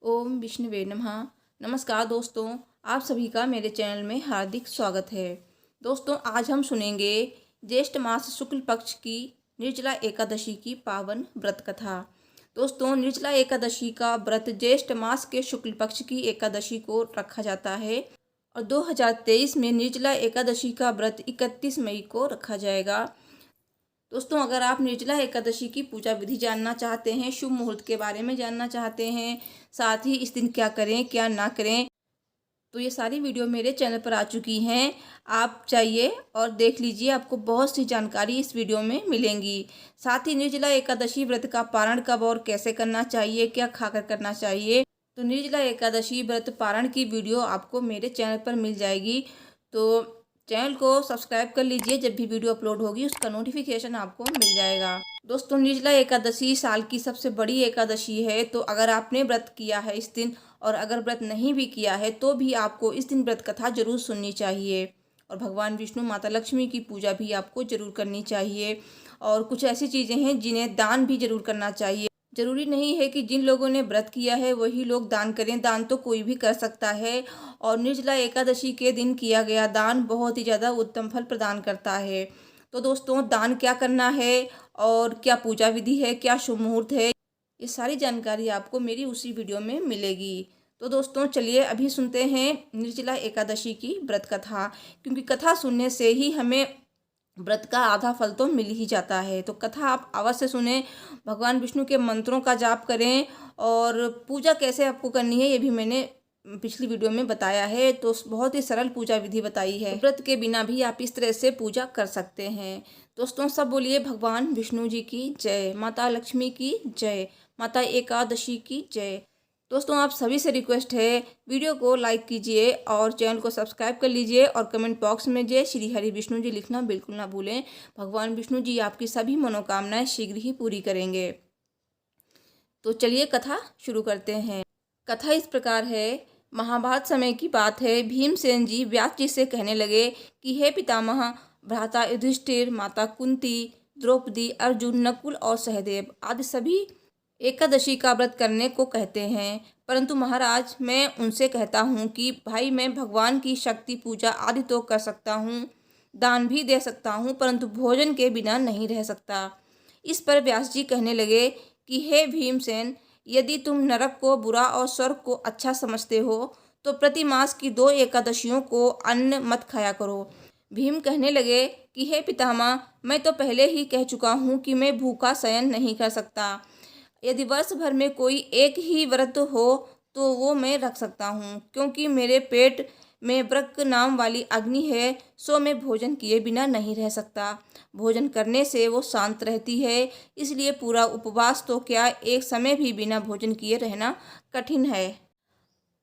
ओम विष्णुवे नमः। नमस्कार दोस्तों, आप सभी का मेरे चैनल में हार्दिक स्वागत है। दोस्तों, आज हम सुनेंगे ज्येष्ठ मास शुक्ल पक्ष की निर्जला एकादशी की पावन व्रत कथा। दोस्तों, निर्जला एकादशी का व्रत ज्येष्ठ मास के शुक्ल पक्ष की एकादशी को रखा जाता है और 2023 में निर्जला एकादशी का व्रत 31 मई को रखा जाएगा। दोस्तों, अगर आप निर्जला एकादशी की पूजा विधि जानना चाहते हैं, शुभ मुहूर्त के बारे में जानना चाहते हैं, साथ ही इस दिन क्या करें क्या ना करें, तो ये सारी वीडियो मेरे चैनल पर आ चुकी हैं। आप चाहिए और देख लीजिए, आपको बहुत सी जानकारी इस वीडियो में मिलेंगी। साथ ही निर्जला एकादशी व्रत का पारण कब और कैसे करना चाहिए, क्या खाकर करना चाहिए, तो निर्जला एकादशी व्रत पारण की वीडियो आपको मेरे चैनल पर मिल जाएगी। तो चैनल को सब्सक्राइब कर लीजिए, जब भी वीडियो अपलोड होगी उसका नोटिफिकेशन आपको मिल जाएगा। दोस्तों, निर्जला एकादशी साल की सबसे बड़ी एकादशी है, तो अगर आपने व्रत किया है इस दिन और अगर व्रत नहीं भी किया है तो भी आपको इस दिन व्रत कथा जरूर सुननी चाहिए और भगवान विष्णु माता लक्ष्मी की पूजा भी आपको जरूर करनी चाहिए। और कुछ ऐसी चीज़ें हैं जिन्हें दान भी जरूर करना चाहिए। जरूरी नहीं है कि जिन लोगों ने व्रत किया है वही लोग दान करें, दान तो कोई भी कर सकता है और निर्जला एकादशी के दिन किया गया दान बहुत ही ज़्यादा उत्तम फल प्रदान करता है। तो दोस्तों, दान क्या करना है और क्या पूजा विधि है, क्या शुभ मुहूर्त है, ये सारी जानकारी आपको मेरी उसी वीडियो में मिलेगी। तो दोस्तों, चलिए अभी सुनते हैं निर्जला एकादशी की व्रत कथा, क्योंकि कथा सुनने से ही हमें व्रत का आधा फल तो मिल ही जाता है। तो कथा आप अवश्य सुने, भगवान विष्णु के मंत्रों का जाप करें और पूजा कैसे आपको करनी है ये भी मैंने पिछली वीडियो में बताया है। तो बहुत ही सरल पूजा विधि बताई है, व्रत के बिना भी आप इस तरह से पूजा कर सकते हैं। दोस्तों, सब बोलिए भगवान विष्णु जी की जय, माता लक्ष्मी की जय, माता एकादशी की जय। दोस्तों, आप सभी से रिक्वेस्ट है, वीडियो को लाइक कीजिए और चैनल को सब्सक्राइब कर लीजिए और कमेंट बॉक्स में जय श्री हरि विष्णु जी लिखना बिल्कुल ना भूलें। भगवान विष्णु जी आपकी सभी मनोकामनाएं शीघ्र ही पूरी करेंगे। तो चलिए कथा शुरू करते हैं। कथा इस प्रकार है। महाभारत समय की बात है। भीमसेन जी व्यास जी से कहने लगे कि हे पितामह, भ्राता युधिष्ठिर, माता कुंती, द्रौपदी, अर्जुन, नकुल और सहदेव आदि सभी एकादशी का व्रत करने को कहते हैं, परंतु महाराज मैं उनसे कहता हूँ कि भाई मैं भगवान की शक्ति पूजा आदि तो कर सकता हूँ, दान भी दे सकता हूँ, परंतु भोजन के बिना नहीं रह सकता। इस पर व्यास जी कहने लगे कि हे भीमसेन, यदि तुम नरक को बुरा और स्वर्ग को अच्छा समझते हो तो प्रति मास की 2 एकादशियों को अन्न मत खाया करो। भीम कहने लगे कि हे पितामह, मैं तो पहले ही कह चुका हूँ कि मैं भूखा शयन नहीं कर सकता। यदि वर्ष भर में कोई एक ही व्रत हो तो वो मैं रख सकता हूँ, क्योंकि मेरे पेट में व्रक नाम वाली अग्नि है, सो मैं भोजन किए बिना नहीं रह सकता। भोजन करने से वो शांत रहती है, इसलिए पूरा उपवास तो क्या, एक समय भी बिना भोजन किए रहना कठिन है।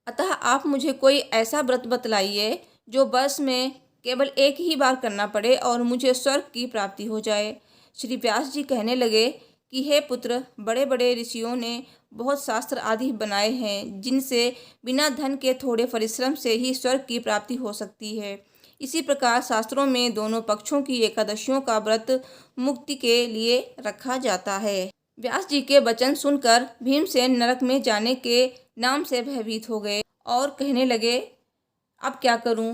अतः आप मुझे कोई ऐसा व्रत बतलाइए जो वर्ष में केवल एक ही बार करना पड़े और मुझे स्वर्ग की प्राप्ति हो जाए। श्री व्यास जी कहने लगे कि हे पुत्र, बड़े बड़े ऋषियों ने बहुत शास्त्र आदि बनाए हैं जिनसे बिना धन के थोड़े परिश्रम से ही स्वर्ग की प्राप्ति हो सकती है। इसी प्रकार शास्त्रों में दोनों पक्षों की एकादशियों का व्रत मुक्ति के लिए रखा जाता है। व्यास जी के वचन सुनकर भीमसेन नरक में जाने के नाम से भयभीत हो गए और कहने लगे, अब क्या करूं?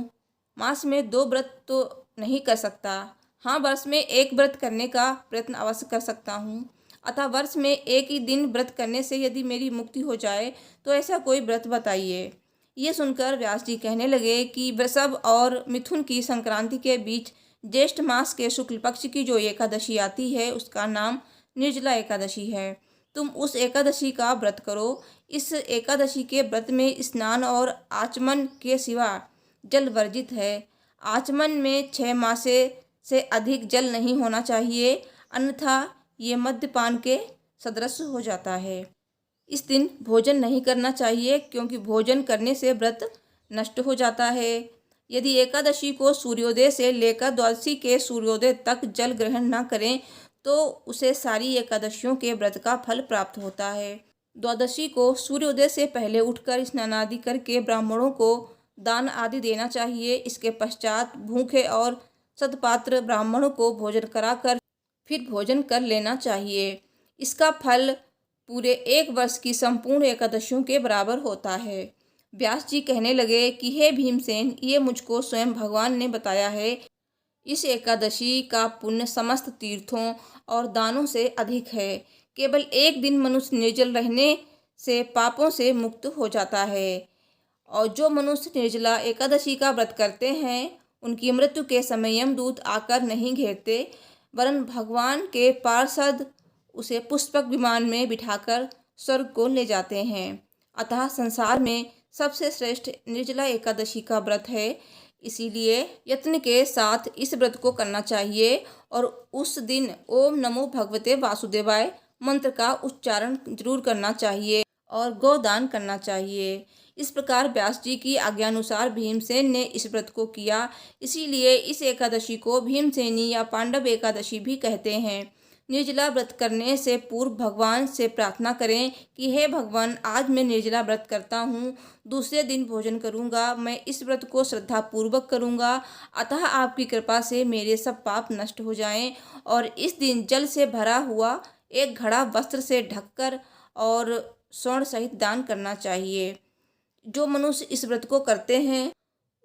मास में 2 व्रत तो नहीं कर सकता। हाँ, वर्ष में एक व्रत करने का प्रयत्न अवश्य कर सकता हूँ। अतः वर्ष में एक ही दिन व्रत करने से यदि मेरी मुक्ति हो जाए तो ऐसा कोई व्रत बताइए। ये सुनकर व्यास जी कहने लगे कि वृषभ और मिथुन की संक्रांति के बीच ज्येष्ठ मास के शुक्ल पक्ष की जो एकादशी आती है उसका नाम निर्जला एकादशी है। तुम उस एकादशी का व्रत करो। इस एकादशी के व्रत में स्नान और आचमन के सिवा जल वर्जित है। आचमन में 6 मासे से अधिक जल नहीं होना चाहिए, अन्यथा ये मद्यपान के सदृश हो जाता है। इस दिन भोजन नहीं करना चाहिए, क्योंकि भोजन करने से व्रत नष्ट हो जाता है। यदि एकादशी को सूर्योदय से लेकर द्वादशी के सूर्योदय तक जल ग्रहण न करें तो उसे सारी एकादशियों के व्रत का फल प्राप्त होता है। द्वादशी को सूर्योदय से पहले उठकर स्नान आदि करके ब्राह्मणों को दान आदि देना चाहिए। इसके पश्चात भूखे और सदपात्र ब्राह्मणों को भोजन कराकर फिर भोजन कर लेना चाहिए। इसका फल पूरे एक वर्ष की संपूर्ण एकादशियों के बराबर होता है। व्यास जी कहने लगे कि हे भीमसेन, ये मुझको स्वयं भगवान ने बताया है। इस एकादशी का पुण्य समस्त तीर्थों और दानों से अधिक है। केवल एक दिन मनुष्य निर्जल रहने से पापों से मुक्त हो जाता है। और जो मनुष्य निर्जला एकादशी का व्रत करते हैं, उनकी मृत्यु के समय यमदूत आकर नहीं घेरते, वरन भगवान के पार्षद उसे पुष्पक विमान में बिठाकर स्वर्ग को ले जाते हैं। अतः संसार में सबसे श्रेष्ठ निर्जला एकादशी का व्रत है। इसीलिए यत्न के साथ इस व्रत को करना चाहिए और उस दिन ओम नमो भगवते वासुदेवाय मंत्र का उच्चारण जरूर करना चाहिए और गोदान करना चाहिए। इस प्रकार व्यास जी की आज्ञानुसार भीमसेन ने इस व्रत को किया। इसीलिए इस एकादशी को भीमसेनी या पांडव एकादशी भी कहते हैं। निर्जला व्रत करने से पूर्व भगवान से प्रार्थना करें कि हे भगवान, आज मैं निर्जला व्रत करता हूँ, दूसरे दिन भोजन करूँगा, मैं इस व्रत को श्रद्धापूर्वक करूँगा, अतः आपकी कृपा से मेरे सब पाप नष्ट हो जाएं। और इस दिन जल से भरा हुआ एक घड़ा वस्त्र से ढककर और स्वर्ण सहित दान करना चाहिए। जो मनुष्य इस व्रत को करते हैं,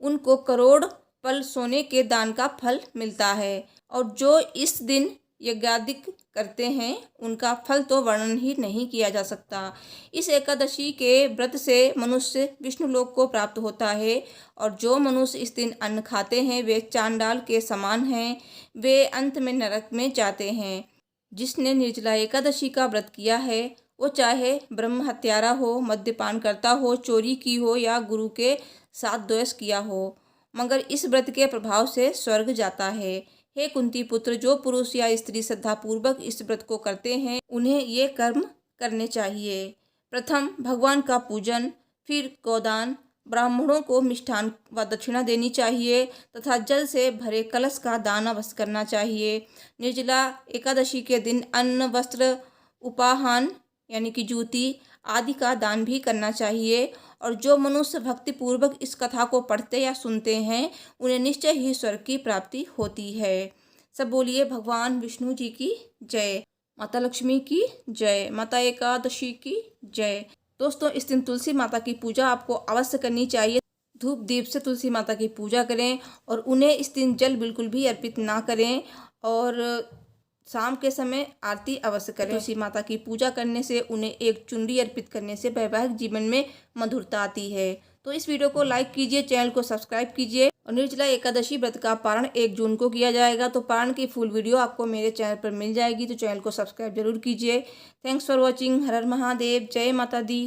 उनको करोड़ पल सोने के दान का फल मिलता है। और जो इस दिन यज्ञादिक करते हैं, उनका फल तो वर्णन ही नहीं किया जा सकता। इस एकादशी के व्रत से मनुष्य विष्णु लोक को प्राप्त होता है। और जो मनुष्य इस दिन अन्न खाते हैं, वे चांडाल के समान हैं, वे अंत में नरक में जाते हैं। जिसने निर्जला एकादशी का व्रत किया है, वो चाहे ब्रह्म हत्यारा हो, मद्यपान करता हो, चोरी की हो या गुरु के साथ द्वेष किया हो, मगर इस व्रत के प्रभाव से स्वर्ग जाता है। हे कुंती पुत्र, जो पुरुष या स्त्री श्रद्धापूर्वक इस व्रत को करते हैं, उन्हें ये कर्म करने चाहिए। प्रथम भगवान का पूजन, फिर गोदान, ब्राह्मणों को मिष्ठान व दक्षिणा देनी चाहिए तथा जल से भरे कलश का दान अवश्य करना चाहिए। निर्जला एकादशी के दिन अन्न, वस्त्र, उपाहान यानी कि जूती आदि का दान भी करना चाहिए। और जो मनुष्य भक्तिपूर्वक इस कथा को पढ़ते या सुनते हैं, उन्हें निश्चय ही स्वर्ग की प्राप्ति होती है। सब बोलिए भगवान विष्णु जी की जय, माता लक्ष्मी की जय, माता एकादशी की जय। दोस्तों, इस दिन तुलसी माता की पूजा आपको अवश्य करनी चाहिए। धूप दीप से तुलसी माता की पूजा करें और उन्हें इस दिन जल बिल्कुल भी अर्पित ना करें और शाम के समय आरती अवश्य करें। तुलसी माता की पूजा करने से, उन्हें एक चुनरी अर्पित करने से वैवाहिक जीवन में मधुरता आती है। तो इस वीडियो को लाइक कीजिए, चैनल को सब्सक्राइब कीजिए। और निर्जला एकादशी व्रत का पारण 1 जून को किया जाएगा, तो पारण की फुल वीडियो आपको मेरे चैनल पर मिल जाएगी, तो चैनल को सब्सक्राइब जरूर कीजिए। Thanks for watching. Har Har Mahadev, जय माता दी।